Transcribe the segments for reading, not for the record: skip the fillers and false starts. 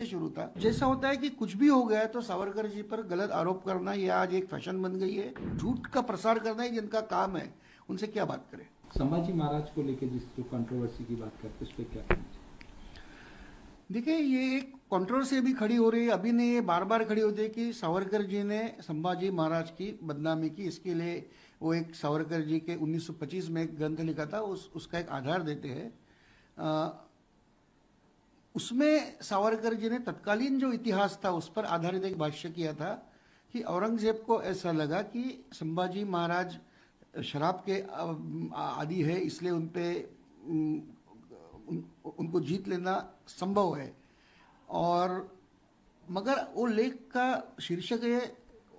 शुरू था। जैसा होता है कि कुछ भी हो गया तो सावरकर जी पर गलत आरोप करना ये आज एक फैशन बन गई है। झूठ का प्रसार करना ही जिनका काम है, उनसे क्या बात करें। संभाजी महाराज को लेकर जिस जो कंट्रोवर्सी की बात करते हैं उस पर क्या कहना चाहिए? देखिए, ये एक कंट्रोवर्सी अभी खड़ी हो रही है, अभी नहीं, ये बार बार खड़ी होती है कि सावरकर जी ने संभाजी महाराज की बदनामी की। इसके लिए वो एक सावरकर जी के 1925 में एक ग्रंथ लिखा था, उसका एक आधार देते हैं। उसमें सावरकर जी ने तत्कालीन जो इतिहास था उस पर आधारित एक भाष्य किया था कि औरंगजेब को ऐसा लगा कि संभाजी महाराज शराब के आदी है, इसलिए उनको जीत लेना संभव है। और मगर वो लेख का शीर्षक है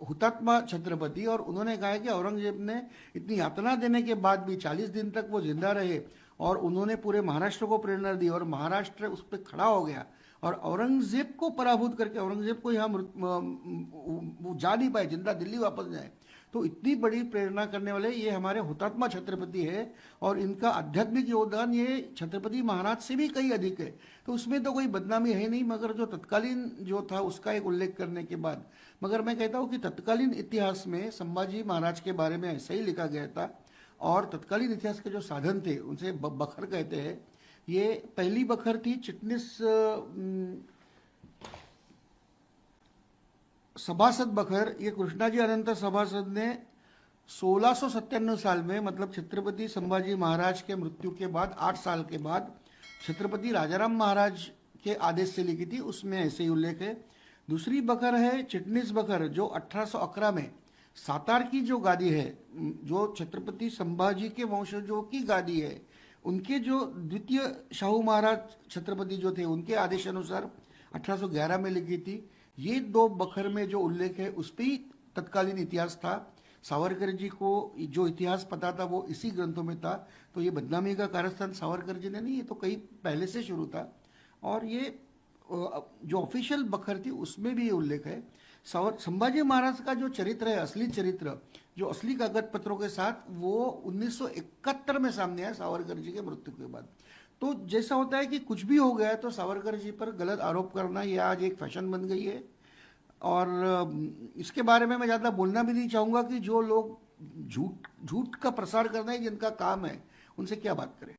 हुतात्मा छत्रपति, और उन्होंने कहा है कि औरंगजेब ने इतनी यातना देने के बाद भी 40 दिन तक वो जिंदा रहे और उन्होंने पूरे महाराष्ट्र को प्रेरणा दी और महाराष्ट्र उस पर खड़ा हो गया और औरंगजेब को पराभूत करके औरंगजेब को यहाँ वो जा नहीं पाए, जिंदा दिल्ली वापस जाए। तो इतनी बड़ी प्रेरणा करने वाले ये हमारे हुतात्मा छत्रपति है और इनका आध्यात्मिक योगदान ये छत्रपति महाराज से भी कहीं अधिक है। तो उसमें तो कोई बदनामी है नहीं, मगर जो तत्कालीन जो था उसका एक उल्लेख करने के बाद, मगर मैं कहता हूँ कि तत्कालीन इतिहास में संभाजी महाराज के बारे में ऐसा ही लिखा गया था। और तत्कालीन इतिहास के जो साधन थे उनसे बखर कहते हैं। ये पहली बखर थी चिटनिस सभासद बखर। ये कृष्णाजी अनंत सभासद ने 1697 साल में, मतलब छत्रपति संभाजी महाराज के मृत्यु के बाद 8 साल के बाद छत्रपति राजाराम महाराज के आदेश से लिखी थी। उसमें ऐसे ही उल्लेख है। दूसरी बखर है चिटनिस बखर, जो 1811 में सातार की जो गादी है, जो छत्रपति संभाजी के वंशजों की गादी है, उनके जो द्वितीय शाहू महाराज छत्रपति जो थे उनके आदेश अनुसार 1811 में लिखी थी। ये 2 बखर में जो उल्लेख है उस पर ही तत्कालीन इतिहास था। सावरकर जी को जो इतिहास पता था वो इसी ग्रंथों में था। तो ये बदनामी का कारस्थान सावरकर जी ने नहीं, ये तो कहीं पहले से शुरू था। और ये जो ऑफिशियल बखर थी उसमें भी ये उल्लेख है। संभाजी महाराज का जो चरित्र है, असली चरित्र, जो असली कागज पत्रों के साथ, वो 1971 में सामने आया सावरकर जी के मृत्यु के बाद। तो जैसा होता है कि कुछ भी हो गया तो सावरकर जी पर गलत आरोप करना ये आज एक फैशन बन गई है। और इसके बारे में मैं ज़्यादा बोलना भी नहीं चाहूँगा कि जो लोग झूठ का प्रसार करना ही जिनका काम है, उनसे क्या बात करें।